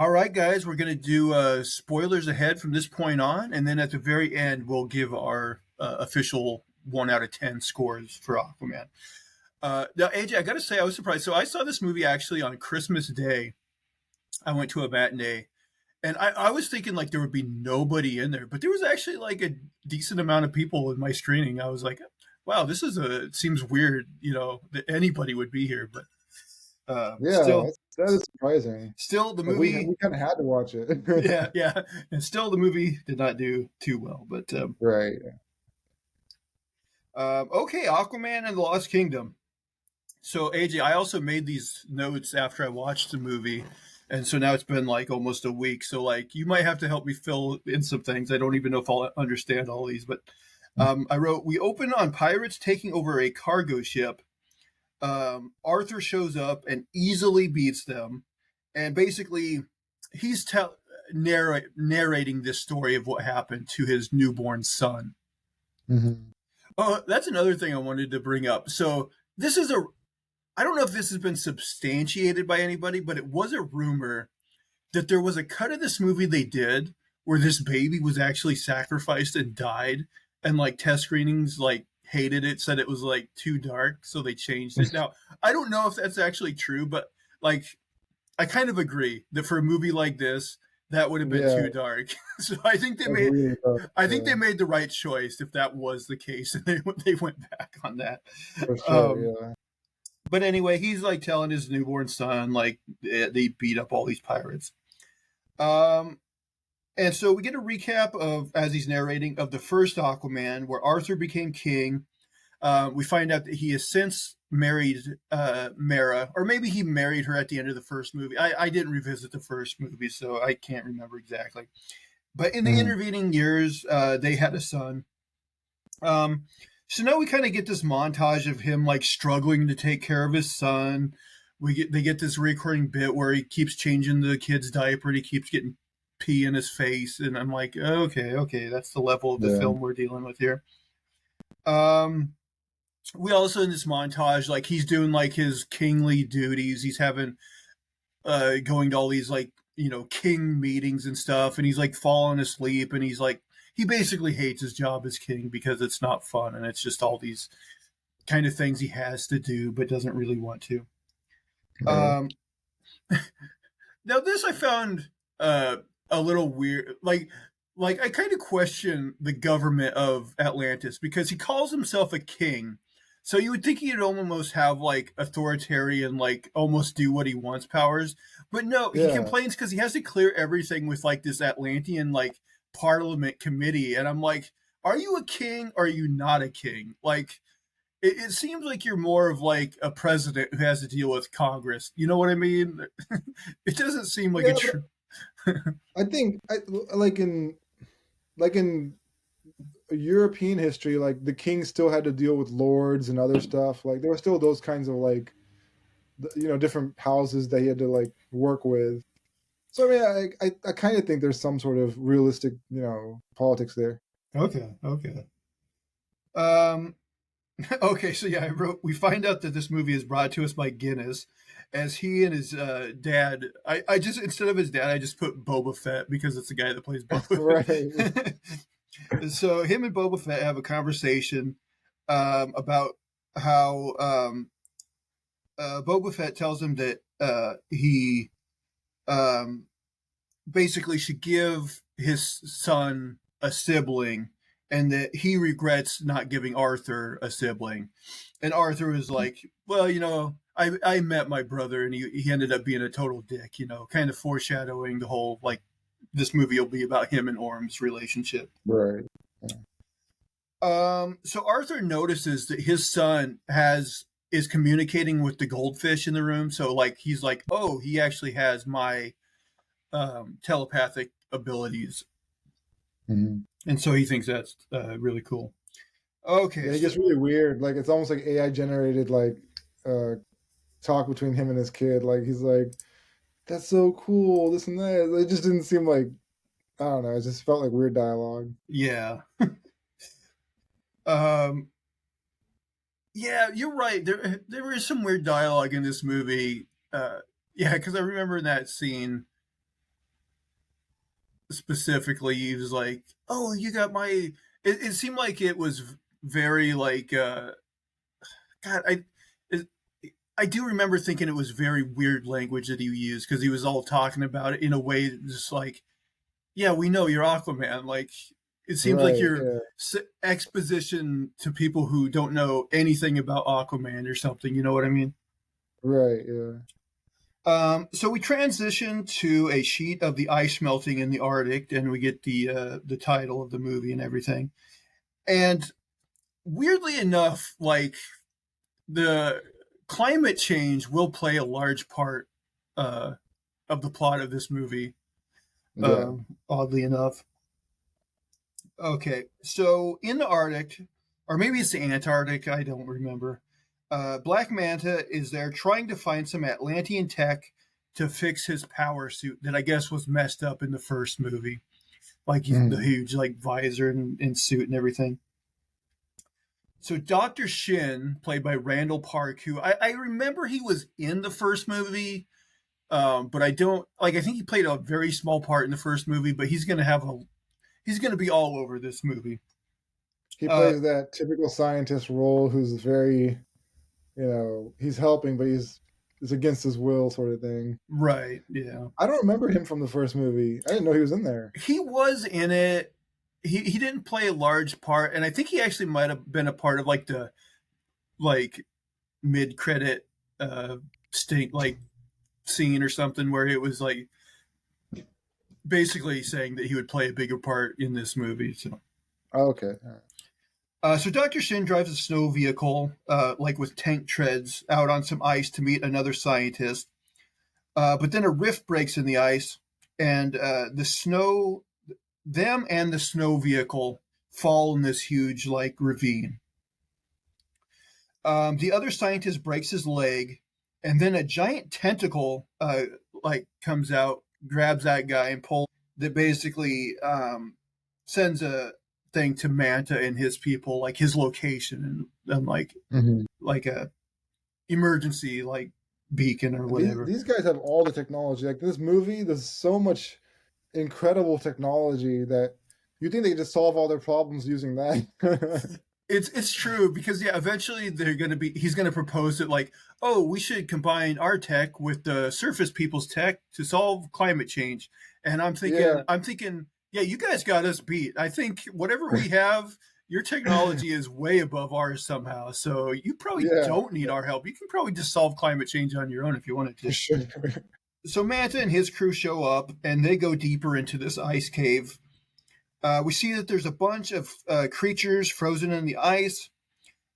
All right, guys, we're going to do spoilers ahead from this point on, and then at the very end, we'll give our official 1 out of 10 scores for Aquaman. Now, AJ, I got to say, I was surprised. So I saw this movie actually on Christmas Day. I went to a matinee, and I was thinking like there would be nobody in there, but there was actually like a decent amount of people in my screening. I was like, wow, it seems weird, that anybody would be here, but Yeah, that is surprising. still the Like we movie. we kind of had to watch it. Yeah, and still the movie did not do too well. But Right. okay, Aquaman and the Lost Kingdom. So AJ, I also made these notes after I watched the movie, and so now it's been like almost a week. So like you might have to help me fill in some things. I don't even know if I'll understand all these, but I wrote we open on pirates taking over a cargo ship. Arthur shows up and easily beats them, and basically he's narrating this story of what happened to his newborn son. Hmm. Oh, that's another thing I wanted to bring up. So this is I don't know if this has been substantiated by anybody, but it was a rumor that there was a cut of this movie they did where this baby was actually sacrificed and died, and like test screenings like hated it, said it was like too dark, so they changed it. Now I don't know if that's actually true, but like I kind of agree that for a movie like this, that would have been Yeah, too dark. So I think they that's made really tough. I think Yeah, they made the right choice if that was the case, and they went back on that. for sure. Um, Yeah. but anyway, he's like telling his newborn son like they beat up all these pirates. Um, and so we get a recap of as he's narrating of the first Aquaman, where Arthur became king. We find out that he has since married Mera, or maybe he married her at the end of the first movie. I didn't revisit the first movie, so I can't remember exactly. But in the Mhm. intervening years, they had a son. Um, so now we kind of get this montage of him like struggling to take care of his son. They get this recurring bit where he keeps changing the kid's diaper and he keeps getting pee in his face, and I'm like, okay, that's the level of the Yeah. film we're dealing with here. Um, we also in this montage like he's doing like his kingly duties. He's having going to all these like king meetings and stuff, and he's like falling asleep, and he's like he basically hates his job as king because it's not fun and it's just all these kind of things he has to do but doesn't really want to. Right. um Now this I found a little weird, like I kind of question the government of Atlantis because he calls himself a king. So you would think he'd almost have like authoritarian, like almost do what he wants powers. But no, he Yeah. complains because he has to clear everything with like this Atlantean like parliament committee. And I'm like, are you a king or are you not a king? Like it seems like you're more of like a president who has to deal with Congress. You know what I mean? It doesn't seem like a Yeah, but true. I think like in European history, like the king still had to deal with lords and other stuff. Like there were still those kinds of like different houses that he had to like work with. So I mean, I kind of think there's some sort of realistic politics there. Okay. Um, okay, so yeah, I wrote. We find out that this movie is brought to us by Guinness, as he and his dad. I just instead of his dad, I just put Boba Fett because it's the guy that plays Boba Right. Fett. So him and Boba Fett have a conversation about how Boba Fett tells him that he um, basically should give his son a sibling, and that he regrets not giving Arthur a sibling. And Arthur is like, well, I met my brother and he ended up being a total dick, kind of foreshadowing the whole like this movie will be about him and Orm's relationship. Right. So Arthur notices that his son is communicating with the goldfish in the room. So like he's like, oh, he actually has my telepathic abilities, Mhm. and so he thinks that's really cool. Okay, Yeah, it so gets really weird. Like it's almost like AI generated like uh talk between him and his kid. Like he's like, "That's so cool," this and that. It just didn't seem like I don't know. It just felt like weird dialogue. yeah, um, yeah, you're right. There is some weird dialogue in this movie. Yeah, because I remember in that scene. specifically, he was like, "Oh, you got my." It seemed like it was very like, God, it, I do remember thinking it was very weird language that he used because he was all talking about it in a way that just like, yeah, we know you're Aquaman. Like, it seems like Right. you're Yeah. exposition to people who don't know anything about Aquaman or something. You know what I mean? Right. Yeah. So we transition to a sheet of the ice melting in the Arctic, and we get the title of the movie and everything. And weirdly enough, like the climate change will play a large part uh, of the plot of this movie. Yeah. Oddly enough. Okay, so in the Arctic, or maybe it's the Antarctic, I don't remember. Black Manta is there trying to find some Atlantean tech to fix his power suit that I guess was messed up in the first movie, like the Mhm. huge like visor and suit and everything. So Doctor Shin, played by Randall Park, who I remember he was in the first movie, but I don't like. I think he played a very small part in the first movie, but he's gonna be all over this movie. He Uh, plays that typical scientist role who's very, he's helping, but he's it's against his will sort of thing. right, yeah. I don't remember him from the first movie. I didn't know he was in there. He was in it. He didn't play a large part, and I think he actually might have been a part of like the like mid credit state like scene or something where it was like basically saying that he would play a bigger part in this movie. So, Oh, okay. All right. so Doctor Shin drives a snow vehicle, like with tank treads, out on some ice to meet another scientist. But then a rift breaks in the ice, and the snow, them and the snow vehicle fall in this huge like ravine. The other scientist breaks his leg, and then a giant tentacle like comes out, grabs that guy, and pulls. That basically sends a thing to Manta and his people, like his location and Mhm. like a emergency like beacon or These whatever. these guys have all the technology. Like this movie, there's so much incredible technology that you think they just solve all their problems using that. It's true because yeah, eventually he's gonna propose it like, oh, we should combine our tech with the surface people's tech to solve climate change. And Yeah, I'm thinking, yeah, you guys got us beat. I think whatever we have, your technology is way above ours somehow. So you probably yeah, don't need our help. You can probably just solve climate change on your own if you wanted for to. sure. So Manta and his crew show up and they go deeper into this ice cave. We see that there's a bunch of creatures frozen in the ice.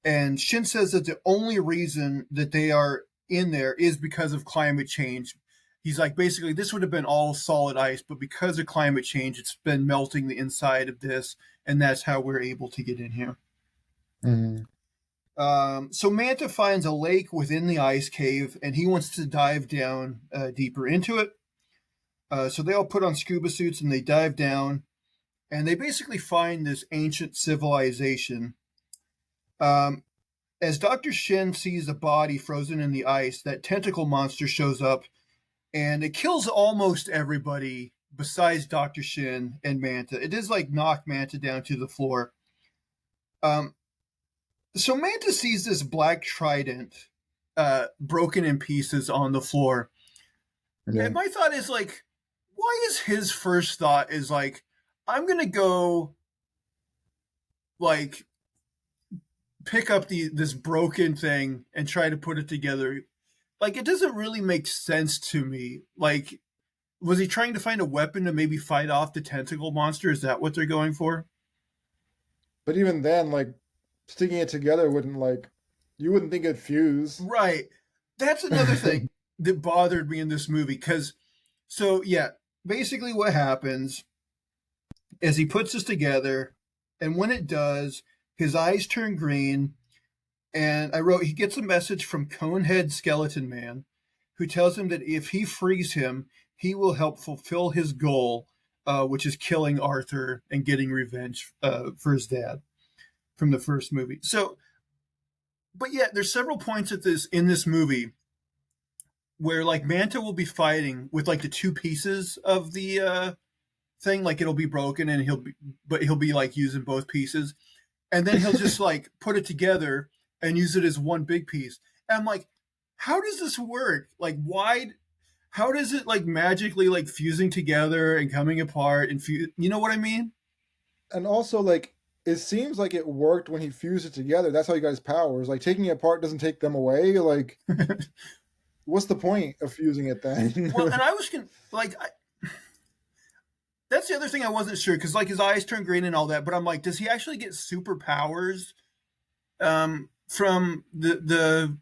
And Shin says that the only reason that they are in there is because of climate change. He's like, basically, this would have been all solid ice, but because of climate change, it's been melting the inside of this, and that's how we're able to get in here. Mhm. So Manta finds a lake within the ice cave, and he wants to dive down deeper into it. So they all put on scuba suits and they dive down, and they basically find this ancient civilization. Um, As Dr. Shin sees a body frozen in the ice, that tentacle monster shows up and it kills almost everybody besides Dr. Shin and Manta. It is like knock Manta down to the floor. Um, so Manta sees this black trident broken in pieces on the floor. Yeah. And my thought is like, why is his first thought is like, I'm gonna go like pick up this broken thing and try to put it together. Like it doesn't really make sense to me. Like, was he trying to find a weapon to maybe fight off the tentacle monster? Is that what they're going for? But even then, like sticking it together wouldn't you wouldn't think it'd fuse. Right. That's another thing that bothered me in this movie. Because, so yeah, basically what happens is he puts this together, and when it does, his eyes turn green. And I wrote, he gets a message from Conehead Skeleton Man, who tells him that if he frees him, he will help fulfill his goal, which is killing Arthur and getting revenge for his dad from the first movie. So, but yeah, there's several points at this in this movie where like Manta will be fighting with like the two pieces of the thing, like it'll be broken and he'll be like using both pieces, and then he'll just like put it together and use it as one big piece. And I'm like, how does this work? Like, why? How does it like magically like fusing together and coming apart and you know what I mean? And also, like, it seems like it worked when he fused it together. That's how he got his powers. Like, taking it apart doesn't take them away. Like, what's the point of fusing it then? Well, and I was like, that's the other thing I wasn't sure because like his eyes turn green and all that. But I'm like, does he actually get superpowers from the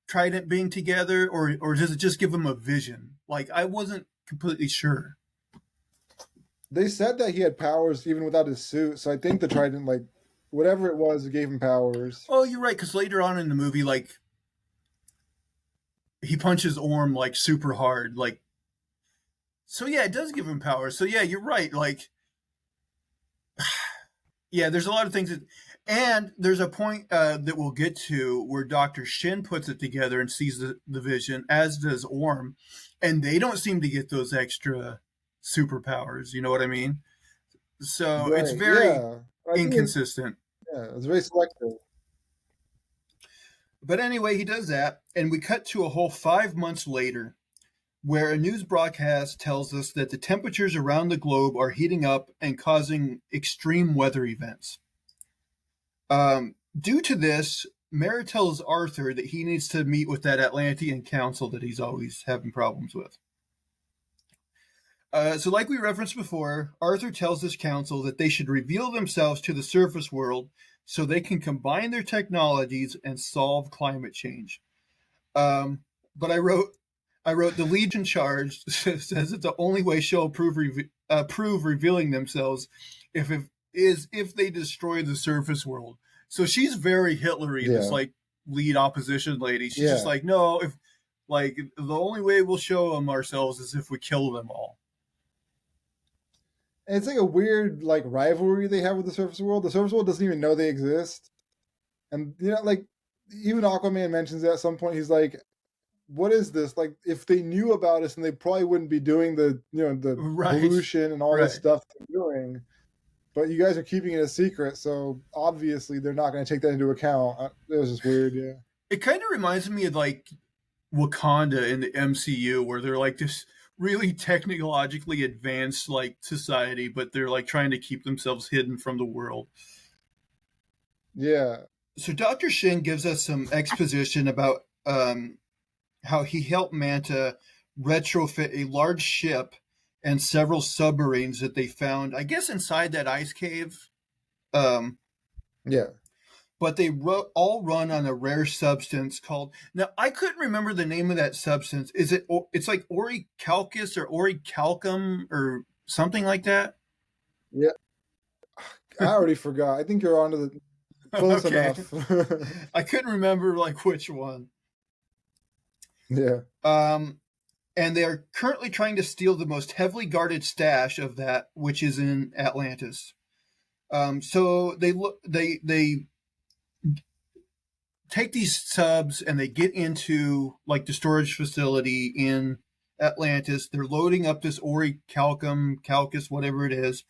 trident being together, or does it just give him a vision? Like I wasn't completely sure. They said that he had powers even without his suit, so I think the trident, like, whatever it was, it gave him powers. Oh, you're right. Because later on in the movie, like he punches Orm like super hard, like. So yeah, it does give him power. So yeah, you're right. Like, yeah, there's a lot of things that, and there's a point that we'll get to where Dr. Shin puts it together and sees the vision, as does Orm, and they don't seem to get those extra superpowers. You know what I mean? So Right. it's very Yeah. inconsistent. It's very selective. But anyway, he does that, and we cut to a whole 5 months later, where a news broadcast tells us that the temperatures around the globe are heating up and causing extreme weather events. Due to this, Mara tells Arthur that he needs to meet with that Atlantean council that he's always having problems with. So like we referenced before, Arthur tells this council that they should reveal themselves to the surface world so they can combine their technologies and solve climate change. But I wrote the lead in charge says that the only way she'll prove revealing themselves if they destroy the surface world. So she's very Hitlery, this like lead opposition lady. She's just like, no, if like the only way we'll show them ourselves is if we kill them all. And it's like a weird like rivalry they have with the surface world. The surface world doesn't even know they exist. And you know, like even Aquaman mentions it at some point. He's like, what is this? Like, if they knew about us, then they probably wouldn't be doing the pollution and all this stuff they're doing. But you guys are keeping it a secret, so obviously they're not going to take that into account. It was just weird, yeah. It kind of reminds me of like Wakanda in the MCU, where they're like this really technologically advanced like society, but they're like trying to keep themselves hidden from the world. Yeah. So Dr. Shin gives us some exposition about how he helped Manta retrofit a large ship and several submarines that they found, I guess, inside that ice cave. Yeah. But they all run on a rare substance called. Now, I couldn't remember the name of that substance. It's like orichalcus or orichalcum or something like that? Yeah. I already forgot. I think you're on to the close enough. I couldn't remember like which one. Yeah. And they are currently trying to steal the most heavily guarded stash of that, which is in Atlantis. So they take these subs and they get into like the storage facility in Atlantis. They're loading up this orichalcum, calcus, whatever it is.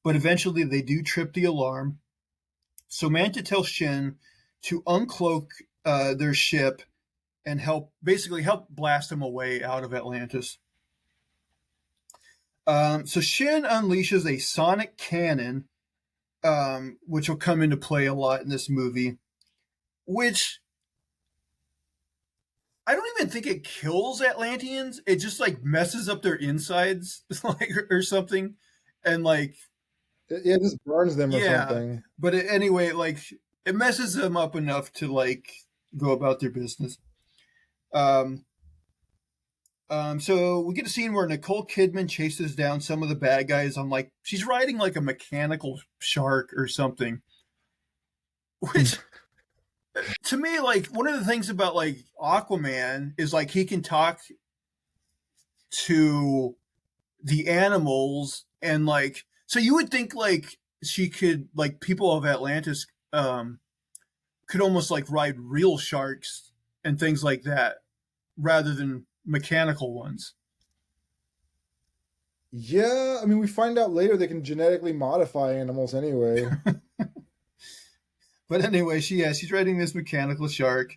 But eventually they do trip the alarm. So Manta tells Shin to uncloak their ship and help blast them away out of Atlantis. So Shin unleashes a sonic cannon, which will come into play a lot in this movie, which I don't even think it kills Atlanteans. It just like messes up their insides like or something. And like it just burns them or something. But anyway, like it messes them up enough to like go about their business. So we get a scene where Nicole Kidman chases down some of the bad guys on like she's riding like a mechanical shark or something. Which to me, like one of the things about like Aquaman is like he can talk to the animals and like so you would think like she could like people of Atlantis could almost like ride real sharks and things like that rather than mechanical ones. Yeah, I mean, we find out later they can genetically modify animals anyway. But anyway, she's riding this mechanical shark,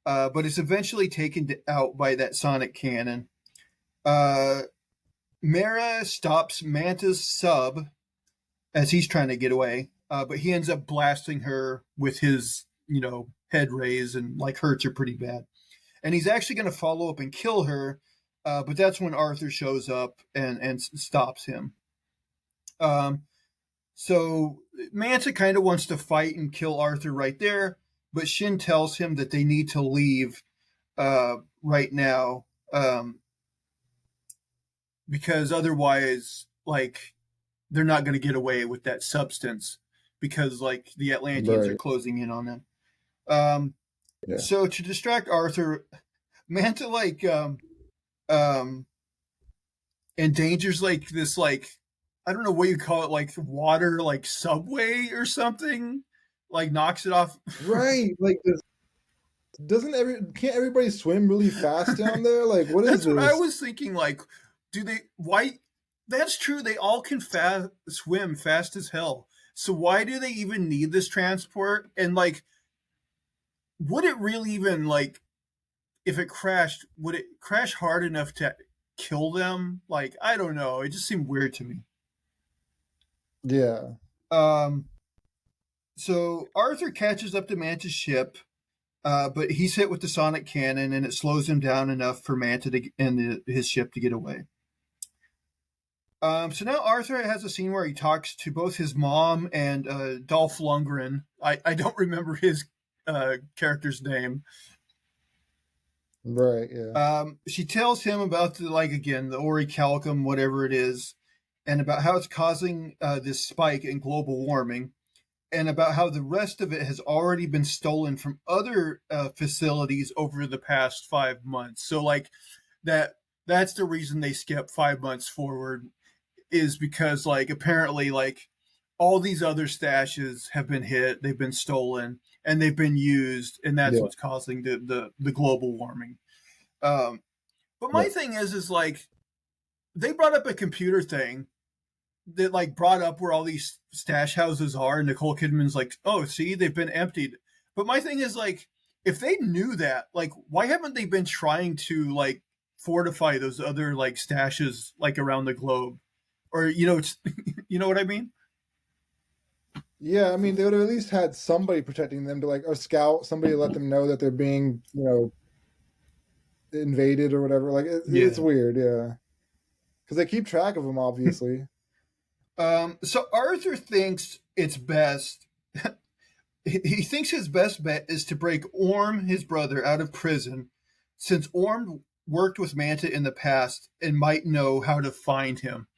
but it's eventually taken out by that sonic cannon. Uh, Mera stops Manta's sub as he's trying to get away, but he ends up blasting her with his, head raised and like hurts her pretty bad. And he's actually going to follow up and kill her, but that's when Arthur shows up and stops him. Um, so Manta kind of wants to fight and kill Arthur right there, but Shin tells him that they need to leave right now, because otherwise, like, they're not going to get away with that substance because, like, the Atlanteans are Right. closing in on them. Um, Yeah. so to distract Arthur, Manta um, endangers like this, like, I don't know what you call it, like water like subway or something, like knocks it off. Right. Like, doesn't can't everybody swim really fast down there? Like, what is That's what I this? was thinking. Like, do they? Why? That's true. They all can swim fast as hell. So why do they even need this transport? And like, would it really even like if it crashed? Would it crash hard enough to kill them? Like, I don't know. It just seemed weird to me. Yeah. Um. So Arthur catches up to Manta's ship, but he's hit with the sonic cannon, and it slows him down enough for Manta and his ship to get away. So now Arthur has a scene where he talks to both his mom and Dolph Lungren. I don't remember his character's name. Right. Yeah. She tells him about the like again the orichalcum, whatever it is, and about how it's causing this spike in global warming, and about how the rest of it has already been stolen from other facilities over the past 5 months. So like that's the reason they skip 5 months forward, is because like apparently like all these other stashes have been hit, they've been stolen, and they've been used, and that's Yeah. what's causing the global warming. Um, but my Yeah. thing is like they brought up a computer thing that like brought up where all these stash houses are, and Nicole Kidman's like, oh, see, they've been emptied. But my thing is like, if they knew that, like, why haven't they been trying to like fortify those other like stashes like around the globe, or it's, you know what I mean? Yeah. I mean, they would have at least had somebody protecting them to like a scout, somebody to let them know that they're being, invaded or whatever. Like, it's Yeah. weird. Yeah. Because they keep track of them, obviously. So Arthur thinks it's best. He thinks his best bet is to break Orm, his brother, out of prison, since Orm worked with Manta in the past and might know how to find him.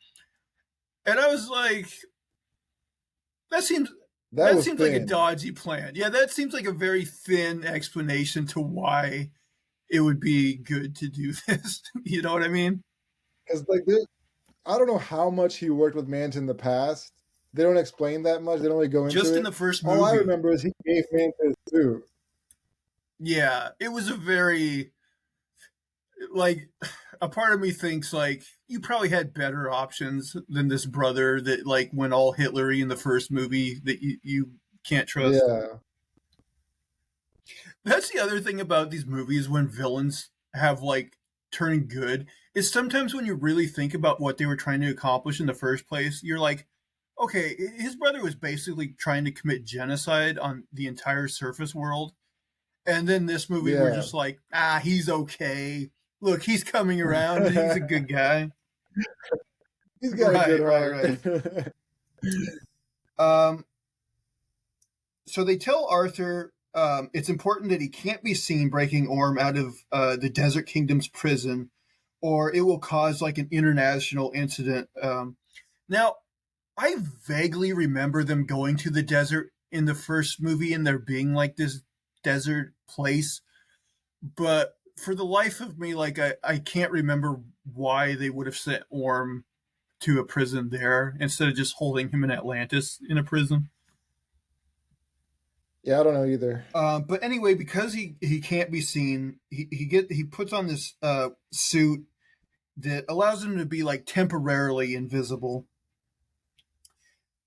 And I was like, that seems That that was seems like a thin. dodgy plan. Yeah, that seems like a very thin explanation to why it would be good to do this. You know what I mean? Because, like, I don't know how much he worked with Manta in the past. They don't explain that much. They don't really go into Just in it. the first All I movie. remember is he gave Manta his suit. Yeah, it was a very like a part of me thinks like you probably had better options than this brother that like went all Hitlery in the first movie that you can't trust. Yeah. That's the other thing about these movies when villains have like turned good is sometimes when you really think about what they were trying to accomplish in the first place, you're like, okay, his brother was basically trying to commit genocide on the entire surface world. And then this movie, we're Yeah. just like, he's okay. Look, he's coming around. He's a good guy. He's got a good Right, right, heart. right. Um, so they tell Arthur it's important that he can't be seen breaking Orm out of the Desert Kingdom's prison, or it will cause like an international incident. Now, I vaguely remember them going to the desert in the first movie and there being like this desert place, but for the life of me, like I can't remember why they would have sent Orm to a prison there instead of just holding him in Atlantis in a prison. Yeah, I don't know either. But anyway, because he can't be seen, he puts on this suit, that allows him to be like temporarily invisible.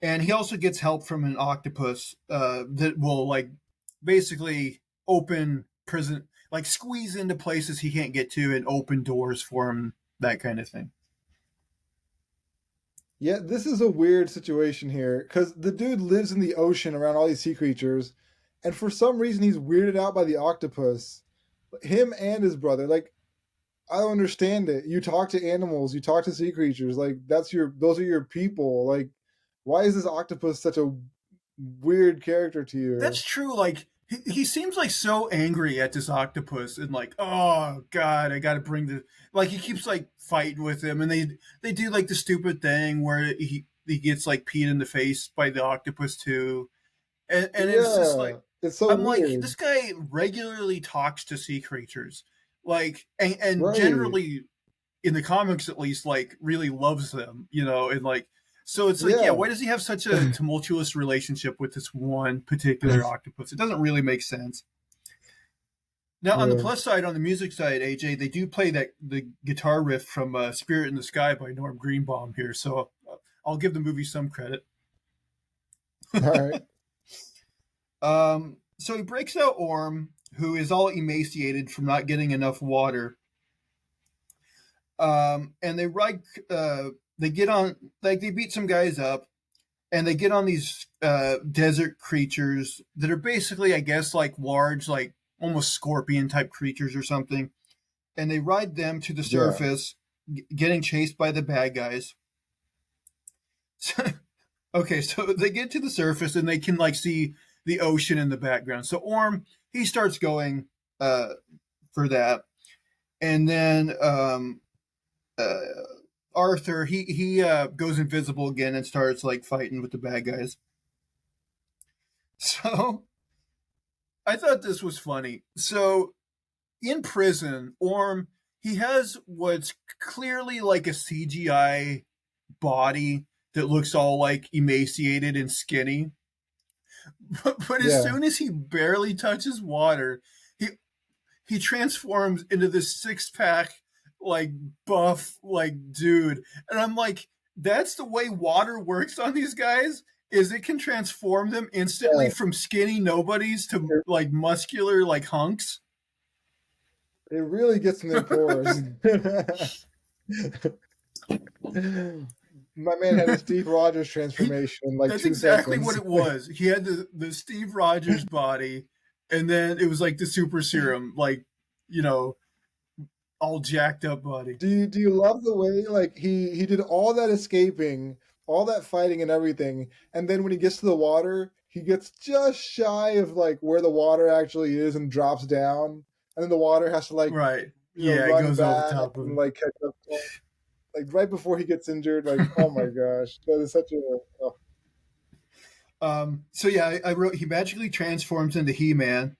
And he also gets help from an octopus that will like basically open prison, like squeeze into places he can't get to and open doors for him, that kind of thing. Yeah, this is a weird situation here because the dude lives in the ocean around all these sea creatures, and for some reason he's weirded out by the octopus. Him and his brother, like I don't understand it. You talk to animals, you talk to sea creatures, like those are your people. Like, why is this octopus such a weird character to you? That's true. Like he seems like so angry at this octopus and like, oh god, I gotta bring the like he keeps like fighting with him and they do like the stupid thing where he gets like peed in the face by the octopus too. And it's just like Yeah, it's so I'm like, weird. this guy regularly talks to sea creatures. Like and Right. generally in the comics at least, like really loves them, and like so it's like, yeah, Yeah. why does he have such a tumultuous relationship with this one particular octopus? It doesn't really make sense. Now, on the Yeah. plus side, on the music side, AJ, they do play that the guitar riff from "Spirit in the Sky" by Norm Greenbaum here, so I'll give the movie some credit. All right. So he breaks out Orm, who is all emaciated from not getting enough water, and they get on, like they beat some guys up, and they get on these desert creatures that are basically, I guess, like large, like almost scorpion type creatures or something, and they ride them to the Yeah. surface, getting chased by the bad guys. Okay, so they get to the surface and they can like see the ocean in the background. So Orm, he starts going uh, for that, and then uh, Arthur, he goes invisible again and starts like fighting with the bad guys. So I thought this was funny. So in prison, Orm, he has what's clearly like a CGI body that looks all like emaciated and skinny. But as Yeah. soon as he barely touches water, he he transforms into this six pack, like buff, like dude. And I'm like, that's the way water works on these guys. Is it can transform them instantly Yeah. from skinny nobodies to It, like muscular like hunks. it really gets in their pores. My man had a Steve Rogers He, transformation in like that's two exactly what seconds. it was. He had the Steve Rogers body, and then it was like the super serum, like you know, all jacked up body. Do you love the way like he did all that escaping, all that fighting and everything, and then when he gets to the water, he gets just shy of like where the water actually is and drops down, and then the water has to like Right. Yeah, it run goes over the back top of and him. like catch up to him. Like right before he gets injured. Like oh my gosh, that is such a oh, So yeah, I wrote he magically transforms into He-Man,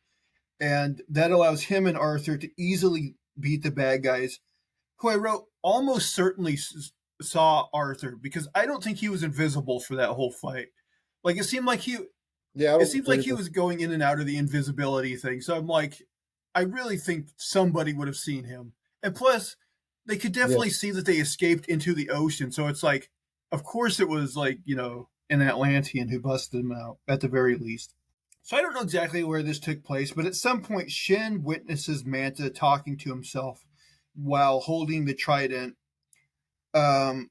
and that allows him and Arthur to easily beat the bad guys, who I wrote almost certainly saw Arthur because I don't think he was invisible for that whole fight. Like yeah. I it don't seems like believe he it. was going in and out of the invisibility thing. So I'm like, I really think somebody would have seen him. And plus, they could Yeah, definitely see that they escaped into the ocean. So it's like, of course, it was like, an Atlantean who busted him out at the very least. So I don't know exactly where this took place, but at some point, Shin witnesses Manta talking to himself while holding the trident. Um,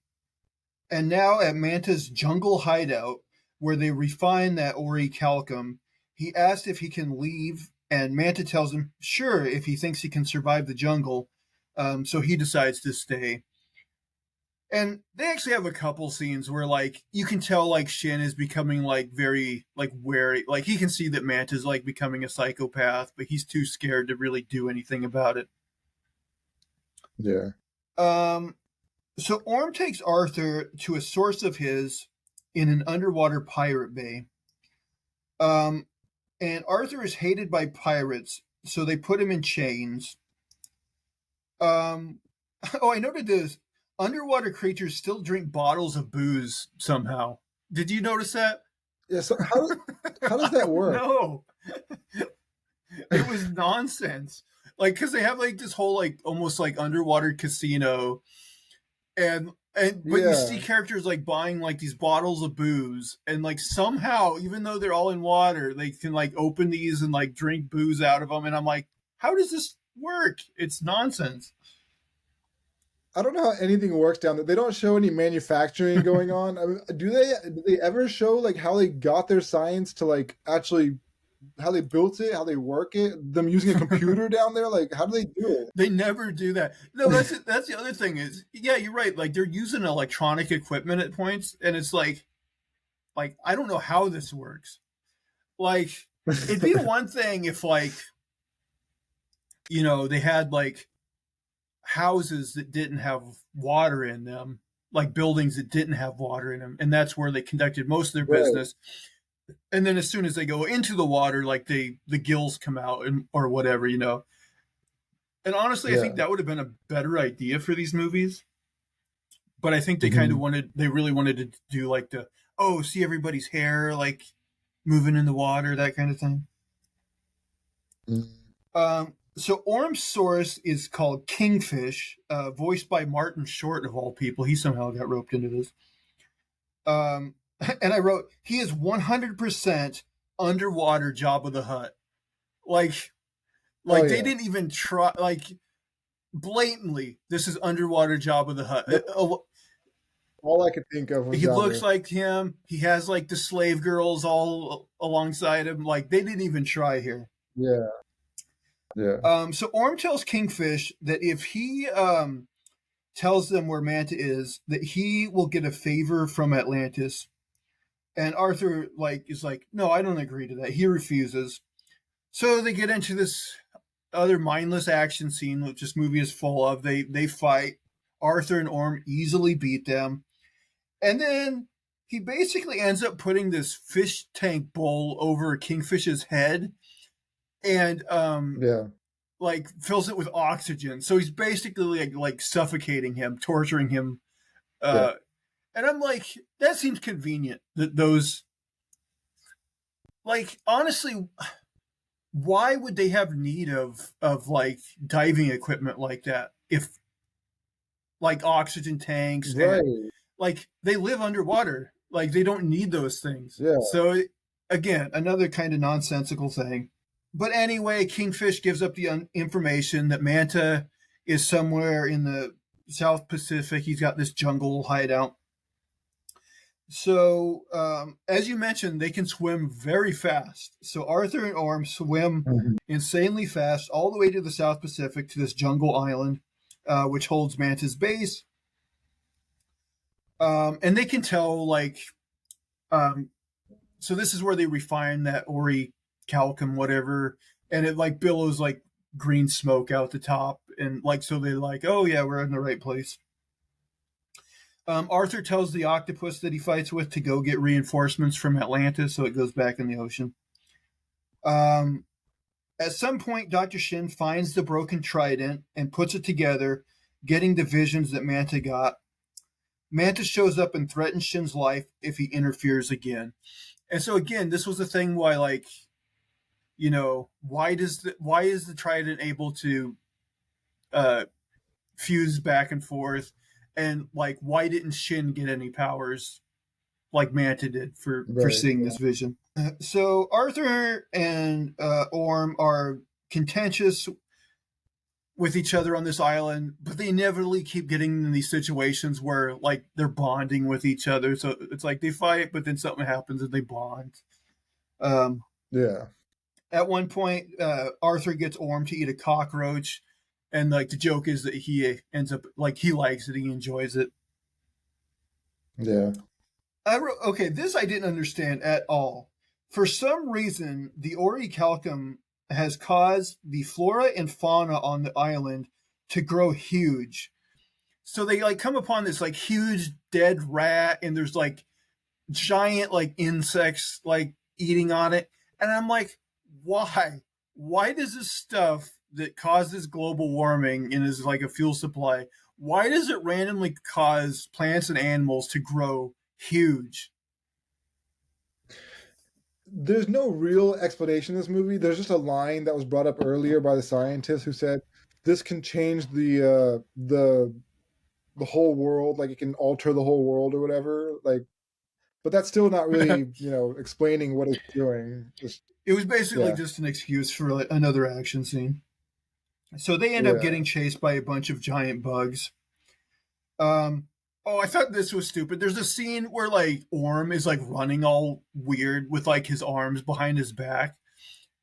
and now at Manta's jungle hideout, where they refine that Ori Calcum, he asks if he can leave, and Manta tells him, sure, if he thinks he can survive the jungle. So he decides to stay. And they actually have a couple scenes where, like, you can tell, like, Shin is becoming, like, very, like, wary. Like, he can see that Manta's, like, becoming a psychopath, but he's too scared to really do anything about it. yeah. Um, So Orm takes Arthur to a source of his in an underwater pirate bay. Um, and Arthur is hated by pirates, so they put him in chains. Um, oh, I noted this. Underwater creatures still drink bottles of booze somehow. Did you notice that? Yeah. So how does I that don't work? know. It was nonsense. Like, because they have like this whole like almost like underwater casino, and but you see Yeah. characters like buying like these bottles of booze, and like somehow, even though they're all in water, they can like open these and like drink booze out of them, and I'm like, how does this work? It's nonsense. I don't know how anything works down there. They don't show any manufacturing going on. I mean, do they ever show like how they got their science to like actually how they built it, how they work it, them using a computer down there? Like, how do they do They never do that. No, that's the other thing is, yeah, you're right. Like they're using electronic equipment at points, and it's like I don't know how this works. Like it'd be it? one thing if like they had like houses that didn't have water in them, like buildings that didn't have water in them, and that's where they conducted most of their Right. business. And then as soon as they go into the water, like the gills come out and or whatever. And honestly, I think Yeah. that would have been a better idea for these movies. But I think Hmm. they really wanted to do like see everybody's hair like moving in the water, that kind of thing. So Orm's source is called Kingfish, voiced by Martin Short of all people. He somehow got roped into this. Um, and I wrote, he is 100% underwater Jabba the Hutt. Like, Oh they yeah. didn't even try. Like, blatantly, this is underwater Jabba the Hutt. That's all I could think of was He looks Jabba. like him. He has like the slave girls all alongside him. Like, they didn't even try here. Yeah. Yeah. So Orm tells Kingfish that if he tells them where Manta is, that he will get a favor from Atlantis. And Arthur is like, no, I don't agree to that. He refuses. So they get into this other mindless action scene, which this movie is full of. They fight. Arthur and Orm easily beat them, and then he basically ends up putting this fish tank bowl over Kingfish's head, and Yeah. like fills it with oxygen. So he's basically like suffocating him, torturing him. Yeah. Uh, and I'm like, that seems convenient. That those like honestly, why would they have need of like diving equipment like that if like oxygen tanks and Right. like they live underwater, like they don't need those things. Yeah. So again, another kind of nonsensical thing. But anyway, Kingfish gives up the information that Manta is somewhere in the South Pacific. He's got this jungle hideout. So, as you mentioned, they can swim very fast. So Arthur and Orm swim Mhm. insanely fast all the way to the South Pacific to this jungle island, which holds Manta's base. And they can tell, um, so this is where they refine that Ori calcum, whatever, and it like billows like green smoke out the top, and like so they're like, oh yeah, we're in the right place. Arthur tells the octopus that he fights with to go get reinforcements from Atlantis, so it goes back in the ocean. Um, at some point, Dr. Shin finds the broken trident and puts it together, getting the visions that Manta got. Manta shows up and threatens Shin's life if he interferes again. And so again, this was the thing why why is the trident able to uh fuse back and forth, and like why didn't Shin get any powers like Manta did for Right. seeing Yeah. this vision? So Arthur and Orm are contentious with each other on this island, but they inevitably keep getting in these situations where like they're bonding with each other. So it's like they fight, but then something happens and they bond. Um, Yeah. at one point, Arthur gets Orm to eat a cockroach, and like the joke is that he ends up like he likes it, he enjoys it. Yeah. I wrote, okay, this I didn't understand at all. For some reason, the orichalcum has caused the flora and fauna on the island to grow huge. So they like come upon this like huge dead rat, and there's like giant like insects like eating on it. And I'm like, why? Why does this stuff that causes global warming and is like a fuel supply, why does it randomly cause plants and animals to grow huge? There's no real explanation in this movie. There's just a line that was brought up earlier by the scientist who said this can change the the whole world, like it can alter the whole world or whatever. Like, but that's still not really, explaining what it's doing. Just It was basically yeah, just an excuse for like, another action scene. So they end up yeah. getting chased by a bunch of giant bugs. Um, oh, I thought this was stupid. There's a scene where like Orm is like running all weird with like his arms behind his back,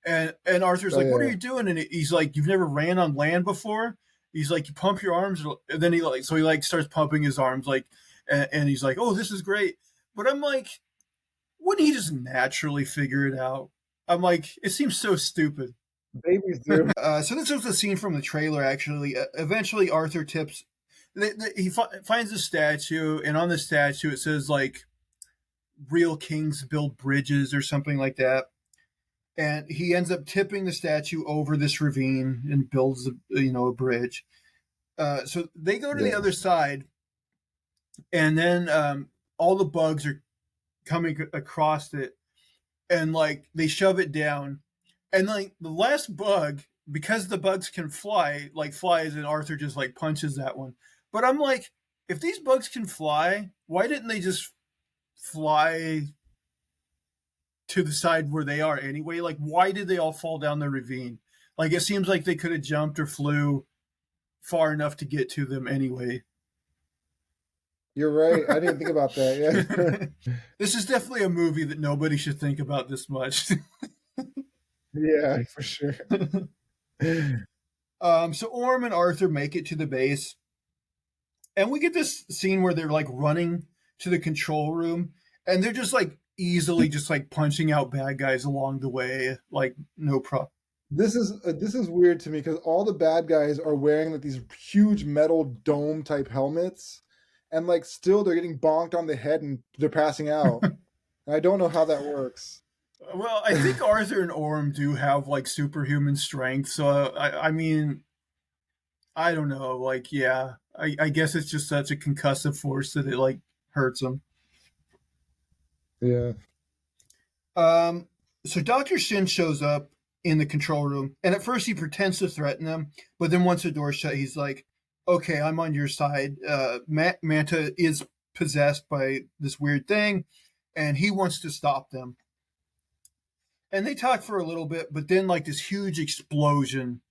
and Arthur's Oh like, "What are yeah, you doing?" And he's like, "You've never ran on land before." He's like, "You pump your arms," and then he like starts pumping his arms like, and he's like, "Oh, this is great." But I'm like, wouldn't he just naturally figure it out? I'm like, it seems so stupid. babies do. So this was a scene from the trailer. Actually, eventually Arthur tips. He finds a statue, and on the statue it says like "Real kings build bridges" or something like that. And he ends up tipping the statue over this ravine and builds a bridge. So they go to the Yeah, other side, and then all the bugs are coming across it, and like they shove it down, and like the last bug, because the bugs can fly, like flies, and Arthur just like punches that one. But I'm like, if these bugs can fly, why didn't they just fly to the side where they are anyway? Like, why did they all fall down the ravine? Like, it seems like they could have jumped or flew far enough to get to them anyway. you're right. I didn't think about that. Yeah, This is definitely a movie that nobody should think about this much. yeah, for sure. So Orm and Arthur make it to the base, and we get this scene where they're like running to the control room, and they're just like easily just like punching out bad guys along the way, like no problem. This is weird to me because all the bad guys are wearing like these huge metal dome type helmets, and like still they're getting bonked on the head and they're passing out. And I don't know how that works. Well, I think Arthur and Orm do have like superhuman strength, so I mean, I don't know. Like, yeah, I guess it's just such a concussive force that it like hurts them. Yeah. Um, so Dr. Shin shows up in the control room, and at first he pretends to threaten them, but then once the door's shut, he's like, "Okay, I'm on your side. Manta is possessed by this weird thing, and he wants to stop them." And they talk for a little bit, but then like this huge explosion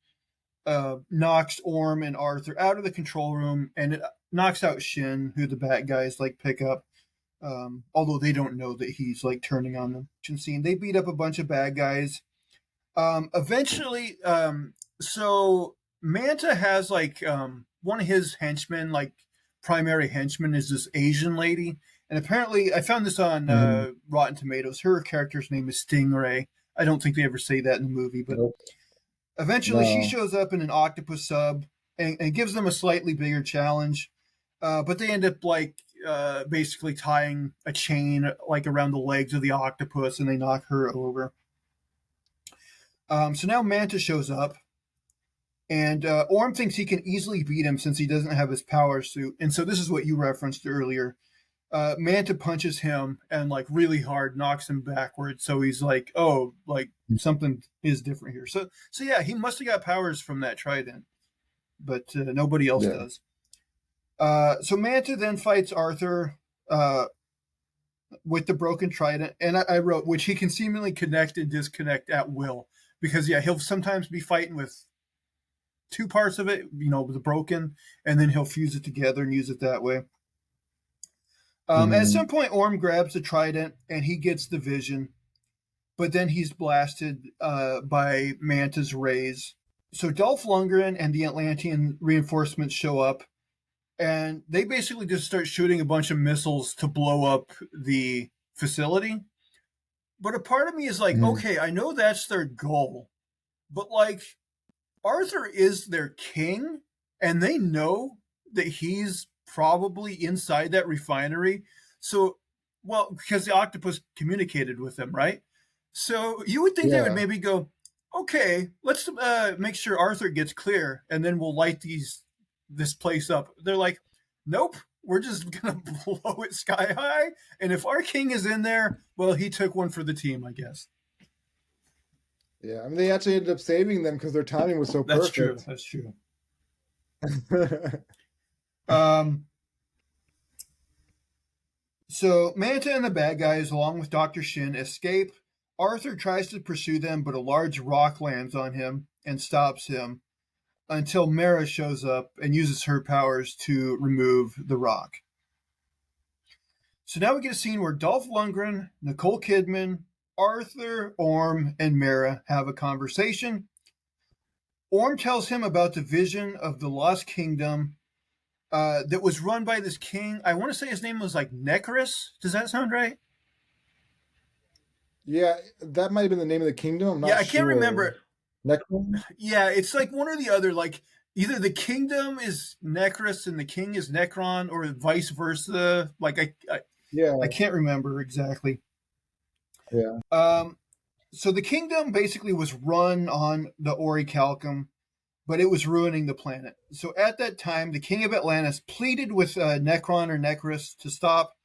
knocks Orm and Arthur out of the control room, and it knocks out Shin, who the bad guys like pick up. Although they don't know that he's like turning on them. Scene. They beat up a bunch of bad guys. Eventually, so Manta has like one of his henchmen, like primary henchmen, is this Asian lady, and apparently I found this on Mhm. Rotten Tomatoes. Her character's name is Stingray. I don't think they ever say that in the movie, but Nope. eventually she No. shows up in an octopus sub and gives them a slightly bigger challenge. But they end up like basically tying a chain like around the legs of the octopus, and they knock her over. So now Manta shows up, and Orm thinks he can easily beat him since he doesn't have his power suit. And so this is what you referenced earlier. Manta punches him and like really hard, knocks him backwards. So he's like, "Oh, like something is different here." So yeah, he must have got powers from that trident, but nobody else Yeah. does. So Manta then fights Arthur with the broken trident, and I wrote, which he can seemingly connect and disconnect at will, because yeah, he'll sometimes be fighting with two parts of it, the broken, and then he'll fuse it together and use it that way. At Mhm. some point, Orm grabs the trident and he gets the vision, but then he's blasted by Manta's rays. So Dolph Lundgren and the Atlantean reinforcements show up, and they basically just start shooting a bunch of missiles to blow up the facility. But a part of me is like, Mhm. okay, I know that's their goal, but like Arthur is their king, and they know that he's probably inside that refinery. So, well, because the octopus communicated with them, right? So you would think they would Yeah. maybe go, okay, let's make sure Arthur gets clear, and then we'll light this place up. They're like, nope, we're just gonna blow it sky high, and if our king is in there, well, he took one for the team, I guess. Yeah. I mean, they actually ended up saving them because their timing was so That's true. perfect. That's true. Um, So Manta and the bad guys, along with Dr. Shin, escape. Arthur tries to pursue them, but a large rock lands on him and stops him until Mera shows up and uses her powers to remove the rock. So now we get a scene where Dolph Lundgren, Nicole Kidman, Arthur, Orm, and Mera have a conversation. Orm tells him about the vision of the Lost Kingdom that was run by this king. I want to say his name was like Necrus. Does that sound right? Yeah, that might have been the name of the kingdom. I'm not Yeah, I sure. can't remember. Necron? Yeah, it's like one or the other. Like either the kingdom is Necrus and the king is Necron, or vice versa. Like Yeah, I can't remember exactly. yeah. So the kingdom basically was run on the Orichalcum, but it was ruining the planet. So at that time, the king of Atlantis pleaded with Necron or Necrus to stop,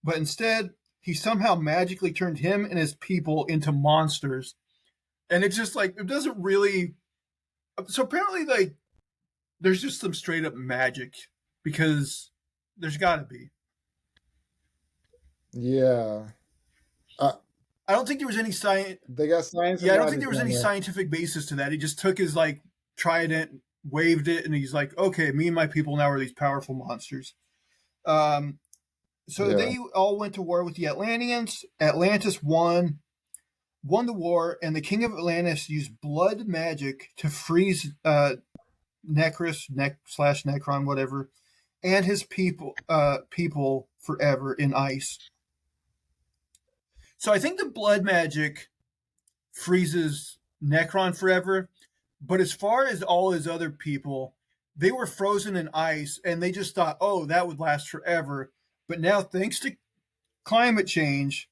but instead he somehow magically turned him and his people into monsters. And it's just like it doesn't really. So apparently, like there's just some straight up magic because there's got to be. Yeah. I don't think there was any science. They got science. Yeah, I don't think there was any scientific basis to that. He just took his like trident, waved it, and he's like, "Okay, me and my people now are these powerful monsters." So they all went to war with the Atlanteans. Atlantis won the war, and the king of Atlantis used blood magic to freeze Necrus, slash Necron, whatever, and his people forever in ice. So I think the blood magic freezes Necron forever, but as far as all his other people, they were frozen in ice, and they just thought, oh, that would last forever. But now, thanks to climate change,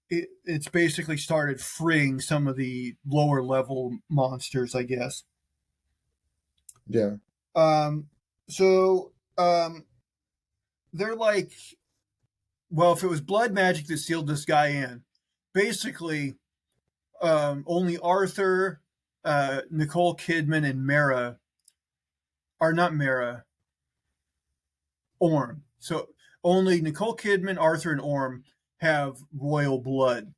it's basically started freeing some of the lower level monsters, I guess. Yeah. So they're like, well, if it was blood magic that sealed this guy in, basically only Arthur, Nicole Kidman, and Mera are not Mera, Orm. So only Nicole Kidman, Arthur, and Orm have royal blood.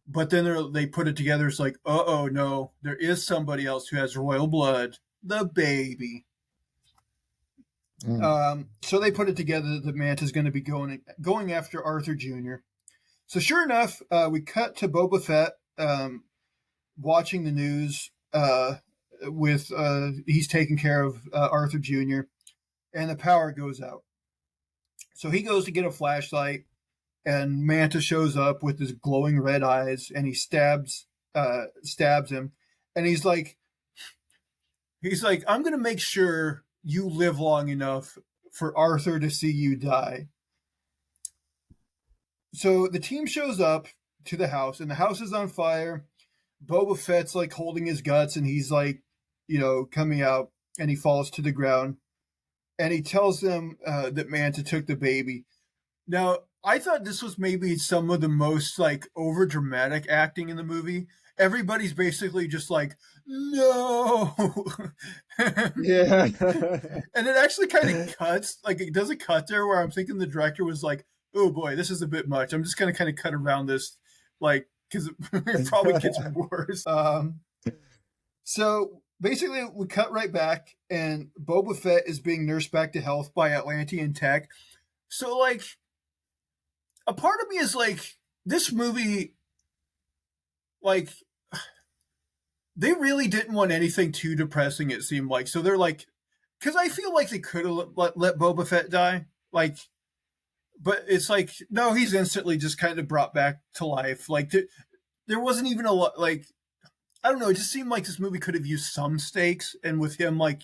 But then they put it together. It's like, oh no, there is somebody else who has royal blood, the baby. So they put it together that Manta's going to be going after Arthur Jr. So sure enough, we cut to Boba Fett watching the news with he's taking care of Arthur Jr. and the power goes out. So he goes to get a flashlight, and Manta shows up with his glowing red eyes, and he stabs him, and he's like, I'm going to make sure you live long enough for Arthur to see you die. So the team shows up to the house, and the house is on fire. Boba Fett's like holding his guts, and he's like, coming out, and he falls to the ground. And he tells them that Manta took the baby. Now, I thought this was maybe some of the most like over dramatic acting in the movie. Everybody's basically just like, no. Yeah. And it actually kind of cuts, like it does a cut there where I'm thinking the director was like, oh boy, this is a bit much. I'm just going to kind of cut around this, like, because it probably gets worse. So basically, we cut right back, and Boba Fett is being nursed back to health by Atlantean tech. So, like, a part of me is like, this movie, like, they really didn't want anything too depressing, it seemed like. So they're like, because I feel like they could have let Boba Fett die. Like, but it's like, no, he's instantly just kind of brought back to life. Like, there wasn't even a lot, like, I don't know, it just seemed like this movie could have used some stakes, and with him, like,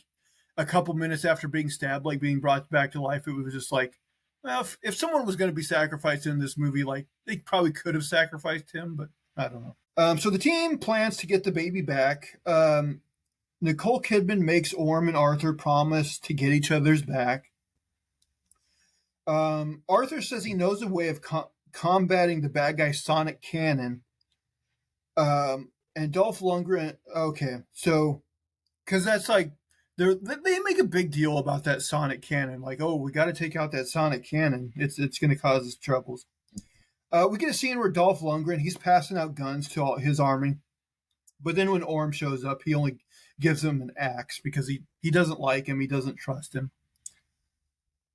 a couple minutes after being stabbed, like, being brought back to life, it was just like, well, if someone was going to be sacrificed in this movie, like, they probably could have sacrificed him, but I don't know. So the team plans to get the baby back. Nicole Kidman makes Orm and Arthur promise to get each other's back. Arthur says he knows a way of combating the bad guy Sonic Cannon. And Dolph Lundgren, okay, so, because that's like, they make a big deal about that sonic cannon, like, oh, we got to take out that sonic cannon. It's going to cause us troubles. We get a scene where Dolph Lundgren, he's passing out guns to all his army, but then when Orm shows up, he only gives him an axe because he doesn't like him, he doesn't trust him.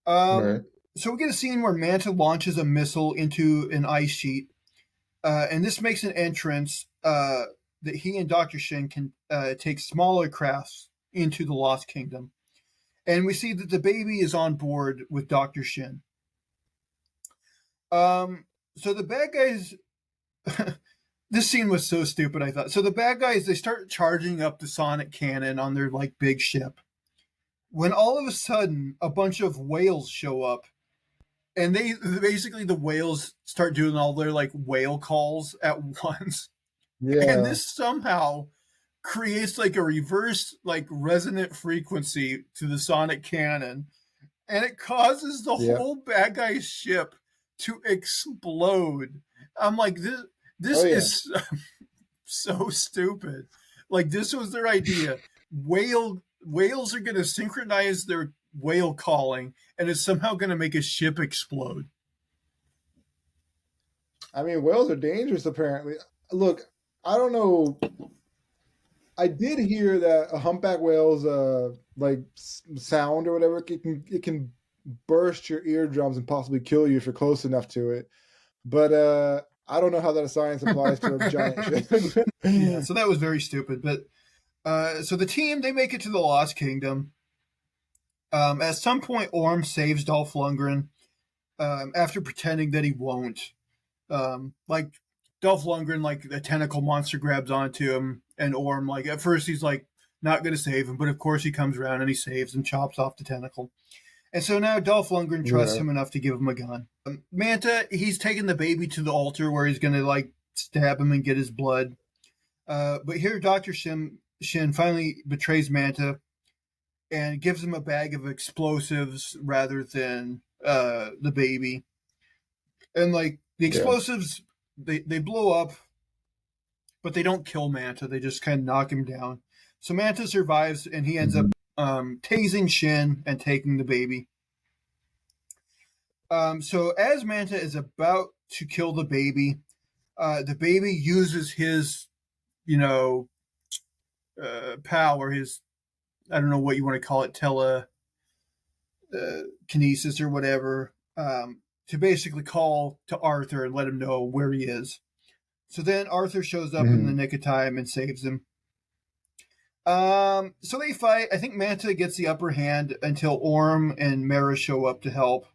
Right. So we get a scene where Manta launches a missile into an ice sheet, and this makes an entrance that he and Dr. Shin can take smaller crafts into the Lost Kingdom. And we see that the baby is on board with Dr. Shin. So the bad guys, this scene was so stupid, I thought. So the bad guys, they start charging up the sonic cannon on their like big ship. When all of a sudden a bunch of whales show up, and they basically, the whales start doing all their like whale calls at once. Yeah. And this somehow creates like a reverse like resonant frequency to the sonic cannon, and it causes the whole bad guy's ship to explode. I'm like, this is so stupid. Like, this was their idea. Whales are going to synchronize their whale calling, and it's somehow going to make a ship explode. I mean, whales are dangerous, apparently. Look, I don't know. I did hear that a humpback whale's like sound or whatever, it can burst your eardrums and possibly kill you if you're close enough to it. But I don't know how that science applies to a giant ship. Yeah, so that was very stupid. But so the team, they make it to the Lost Kingdom. At some point, Orm saves Dolph Lundgren after pretending that he won't. Like, Dolph Lundgren, like, a tentacle monster grabs onto him, and Orm, like, at first he's like not going to save him, but of course he comes around and he saves him, chops off the tentacle. And so now Dolph Lundgren trusts him enough to give him a gun. Manta, he's taking the baby to the altar where he's going to like stab him and get his blood. But here Dr. Shin finally betrays Manta and gives him a bag of explosives rather than the baby. And like the explosives, they blow up, but they don't kill Manta. They just kind of knock him down. So Manta survives, and he ends up tasing Shin and taking the baby. So as Manta is about to kill the baby uses his, power, his, I don't know what you want to call it, telekinesis or whatever, to basically call to Arthur and let him know where he is. So then Arthur shows up in the nick of time and saves him. So they fight. I think Manta gets the upper hand until Orm and Mera show up to help.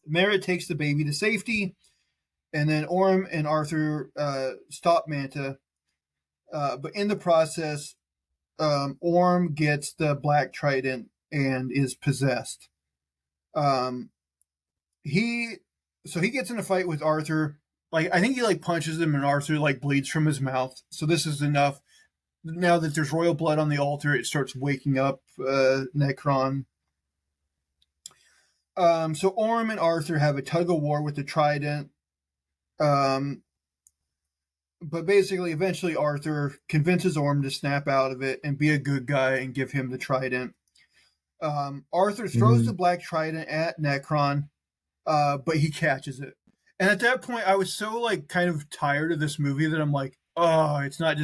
Mera takes the baby to safety, and then Orm and Arthur stop Manta. But in the process, Orm gets the Black Trident and is possessed. He gets in a fight with Arthur. Like, I think he like punches him, and Arthur like bleeds from his mouth. So this is enough. Now that there's royal blood on the altar, it starts waking up Necron. So Orm and Arthur have a tug of war with the Trident. But basically, eventually Arthur convinces Orm to snap out of it and be a good guy and give him the Trident. Arthur throws the Black Trident at Necron, but he catches it. And at that point, I was so like kind of tired of this movie that I'm like, oh, it's not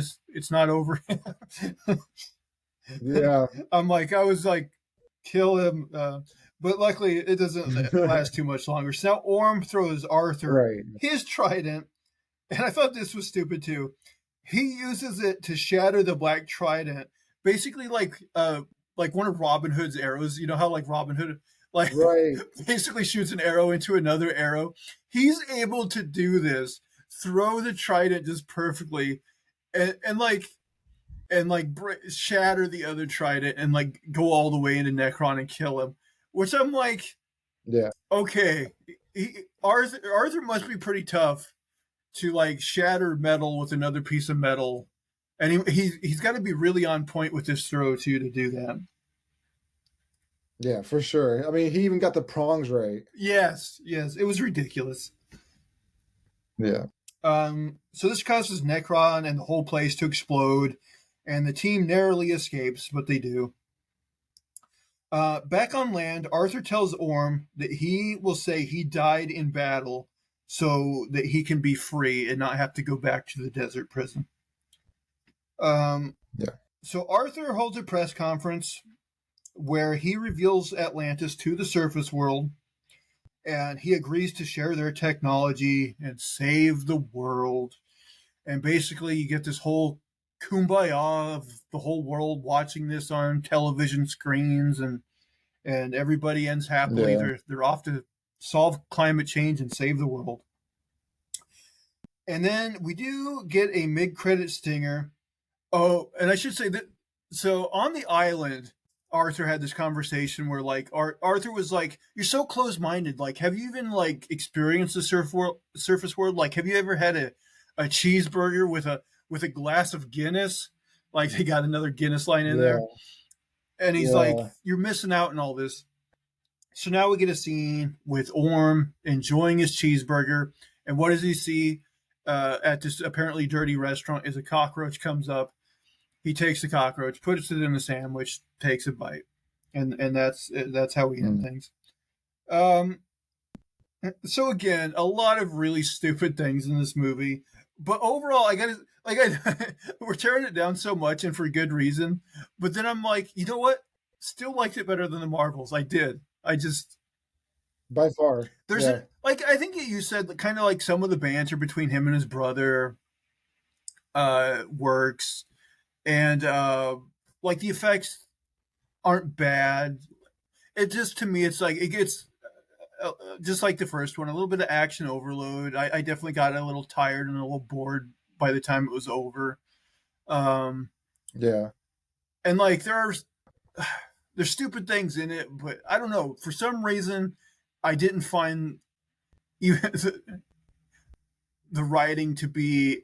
over. Yeah. I'm like, I was like, kill him. But luckily, it doesn't last too much longer. So now Orm throws Arthur his trident, and I thought this was stupid too. He uses it to shatter the Black Trident, basically like one of Robin Hood's arrows. You know how like Robin Hood basically shoots an arrow into another arrow. He's able to do this, throw the trident just perfectly, and shatter the other trident and like go all the way into Necron and kill him. Which I'm like, okay, Arthur must be pretty tough to like shatter metal with another piece of metal, and he's got to be really on point with this throw too to do that. Yeah, for sure. I mean, he even got the prongs right. Yes, it was ridiculous. Yeah. So this causes Necron and the whole place to explode, and the team narrowly escapes, but they do. Back on land, Arthur tells Orm that he will say he died in battle so that he can be free and not have to go back to the desert prison. Um, Yeah. so Arthur holds a press conference where he reveals Atlantis to the surface world, and he agrees to share their technology and save the world. And basically, you get this whole kumbaya of the whole world watching this on television screens, and everybody ends happily. Yeah. They're off to solve climate change and save the world. And then we do get a mid-credit stinger. Oh, and I should say that, so on the island, Arthur had this conversation where like Arthur was like, "You're so close-minded. Like, have you even like experienced the surface world? Like, have you ever had a cheeseburger with a glass of Guinness? Like, they got another Guinness line in Yeah. there." And he's like, Yeah. "You're missing out on all this." So now we get a scene with Orm enjoying his cheeseburger, and what does he see at this apparently dirty restaurant? Is a cockroach comes up. He takes the cockroach, puts it in the sandwich, takes a bite, and that's how we end Mm. things. So again, a lot of really stupid things in this movie, but overall, I gotta like we're tearing it down so much and for good reason. But then I'm like, you know what? Still liked it better than the Marvels. I did. I just By far. there's Yeah. a like I think you said kind of like some of the banter between him and his brother works, and like the effects aren't bad. It just to me, it's like it gets just like the first one, a little bit of action overload. I definitely got a little tired and a little bored by the time it was over. Um, Yeah. and like there's stupid things in it, but I don't know. For some reason, I didn't find even the writing to be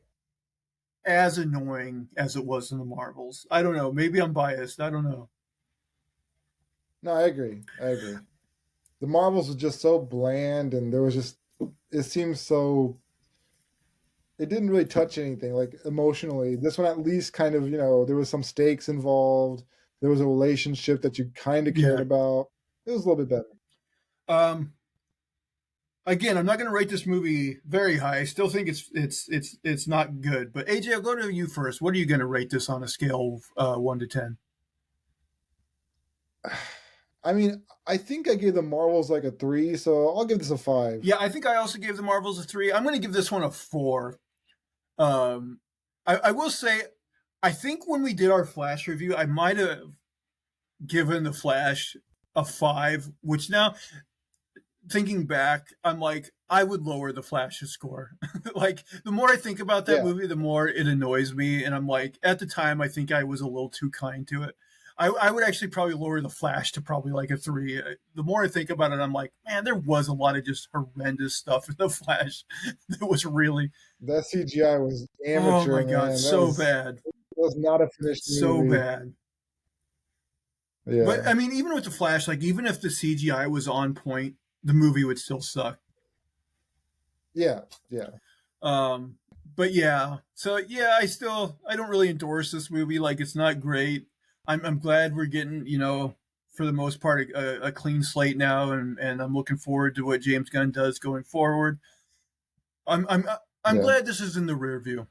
as annoying as it was in the Marvels. I don't know. Maybe I'm biased. I don't know. No, I agree. I agree. The Marvels was just so bland, and there was just it seems so. It didn't really touch anything like emotionally. This one at least kind of there was some stakes involved. There was a relationship that you kind of cared Yeah. about. It was a little bit better. Um, Again, I'm not going to rate this movie very high. I still think it's not good. But AJ, I'll go to you first. What are you going to rate this on a scale of 1 to 10? I mean, I think I gave the Marvels like a 3, so I'll give this a 5. Yeah, I think I also gave the Marvels a 3. I'm going to give this one a 4. Um, I will say, I think when we did our Flash review, I might have given the Flash a 5, which now thinking back, I'm like, I would lower the Flash's score. Like, the more I think about that Yeah, movie, the more it annoys me. And I'm like, at the time, I think I was a little too kind to it. I would actually probably lower the Flash to probably like a 3. The more I think about it, I'm like, man, there was a lot of just horrendous stuff in the Flash that was really, that CGI was oh amateur, my God, man. so bad. That was not a finished So movie. bad. But Yeah, I mean, even with the Flash, like, even if the CGI was on point, the movie would still suck. yeah, yeah. Um, but yeah, so yeah, I don't really endorse this movie. Like, it's not great. I'm glad we're getting for the most part a clean slate now, and I'm looking forward to what James Gunn does going forward. I'm I'm I'm Yeah, glad this is in the rear view.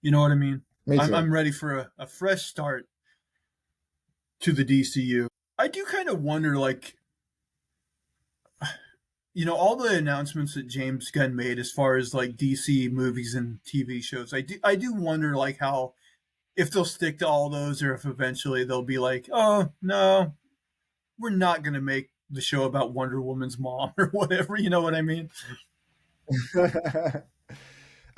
You know what I mean? me too. I'm ready for a fresh start to the DCU. I do kind of wonder, like, all the announcements that James Gunn made as far as like DC movies and TV shows. I do wonder like how if they'll stick to all those or if eventually they'll be like, oh no, we're not gonna make the show about Wonder Woman's mom or whatever. You know what I mean?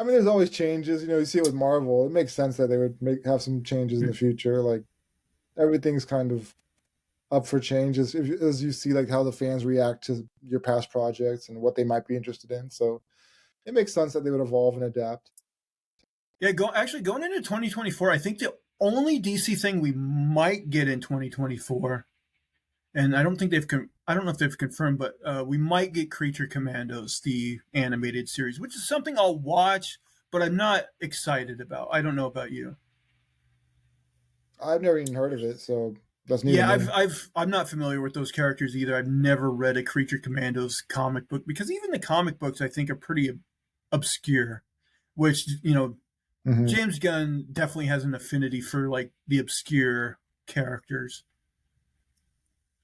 I mean, there's always changes. You see it with Marvel. It makes sense that they would have some changes in the future. Like everything's kind of up for change as you see like how the fans react to your past projects and what they might be interested in. So it makes sense that they would evolve and adapt. Yeah, going into 2024, I think the only DC thing we might get in 2024, and I don't know if they've confirmed, but we might get Creature Commandos, the animated series, which is something I'll watch, but I'm not excited about. I don't know about you. I've never even heard of it, so That's new to Yeah, me. I'm not familiar with those characters either. I've never read a Creature Commandos comic book because even the comic books I think are pretty obscure. Which Hmm. James Gunn definitely has an affinity for like the obscure characters.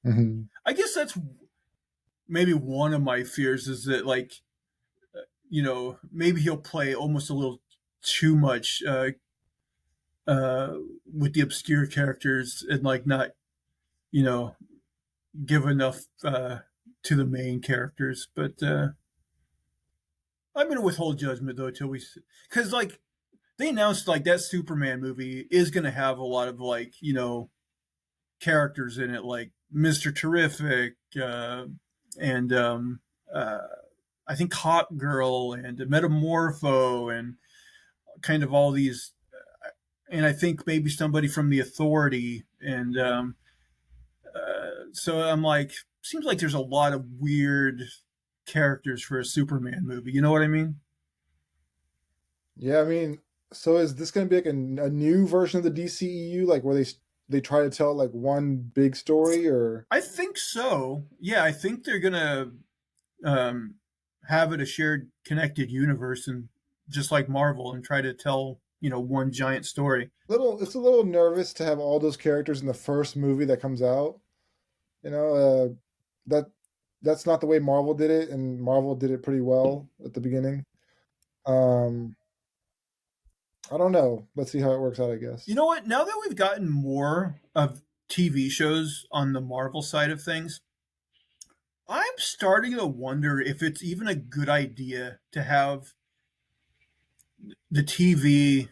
Hmm. I guess that's maybe one of my fears is that like maybe he'll play almost a little too much uh, with the obscure characters and like not you know give enough to the main characters. But I'm gonna withhold judgment though until we because like they announced like that Superman movie is gonna have a lot of like characters in it like Mr. Terrific and uh, I think Hot Girl and Metamorpho and kind of all these, and I think maybe somebody from the Authority, and so I'm like, seems like there's a lot of weird characters for a Superman movie. You know what I mean? Yeah, I mean, so is this going to be like a new version of the DCEU, like where they try to tell like one big story, or? I think so. Yeah, I think they're gonna um, have it a shared, connected universe, and just like Marvel, and try to tell one giant story. It's a little nervous to have all those characters in the first movie that comes out. You know, that that's not the way Marvel did it, and Marvel did it pretty well at the beginning. Um, I don't know. Let's see how it works out, I You guess. know what? Now that we've gotten more of TV shows on the Marvel side of things, I'm starting to wonder if it's even a good idea to have the TV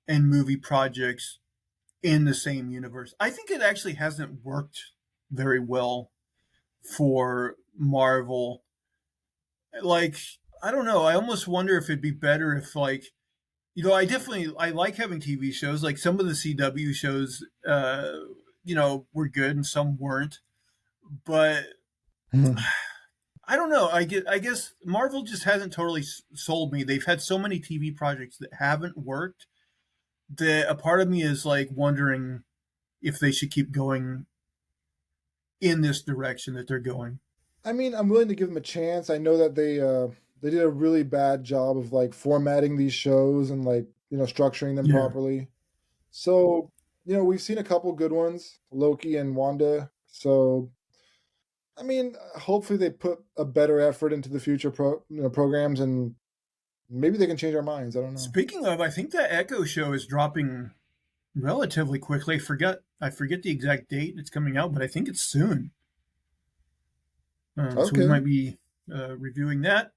and movie projects in the same universe. I think it actually hasn't worked very well for Marvel. Like, I don't know. I almost wonder if it'd be better if like I like having TV shows. Like some of the CW shows were good and some weren't. But Mhm. I don't know. I guess Marvel just hasn't totally sold me. They've had so many TV projects that haven't worked that a part of me is like wondering if they should keep going in this direction that they're going. I mean, I'm willing to give them a chance. I know that they did a really bad job of like formatting these shows and like structuring them Yeah. properly. So we've seen a couple good ones, Loki and Wanda. So I mean, hopefully they put a better effort into the future programs, and maybe they can change our minds. I don't know. Speaking of, I think that Echo show is dropping relatively quickly. I forget the exact date it's coming out, but I think it's soon. So we Okay. might be reviewing that.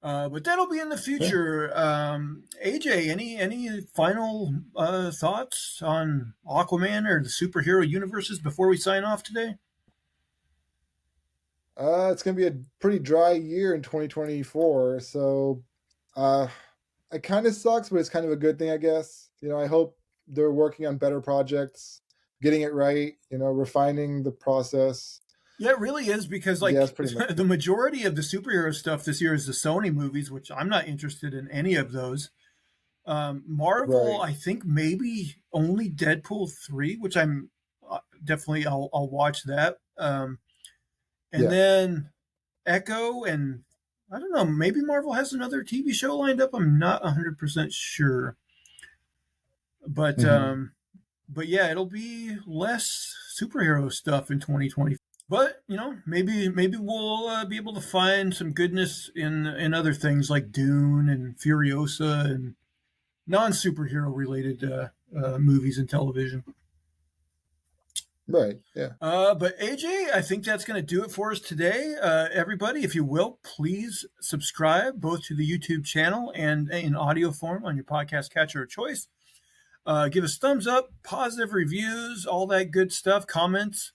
But that'll be in the Yeah. future. AJ, any final thoughts on Aquaman or the superhero universes before we sign off today? It's gonna be a pretty dry year in 2024, so uh, it kind of sucks, but it's kind of a good thing, I guess. I hope they're working on better projects, getting it right. Refining the process. Yeah, it really is because Yeah, like that's pretty much the majority of the superhero stuff this year is the Sony movies, which I'm not interested in any of those. Marvel, right. I think maybe only Deadpool 3, which I'm definitely I'll watch that. And Yeah. then Echo, and I don't know, maybe Marvel has another TV show lined up. I'm not 100% sure. But Hmm. but yeah, it'll be less superhero stuff in 2020. But maybe we'll be able to find some goodness in other things like Dune and Furiosa and non superhero related movies and television. Right. Yeah. But AJ, I think that's going to do it for us today. Everybody, if you will, please subscribe both to the YouTube channel and in audio form on your podcast catcher of choice. Give us thumbs up, positive reviews, all that good stuff, comments.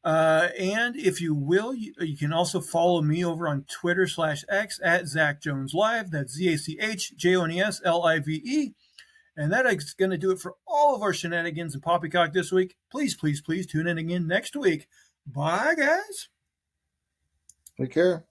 And if you will, you can also follow me over on Twitter/X at Zach Jones Live. That's ZachJonesLive. And that is going to do it for all of our shenanigans and poppycock this week. Please, please, please tune in again next week. Bye, guys. Take care.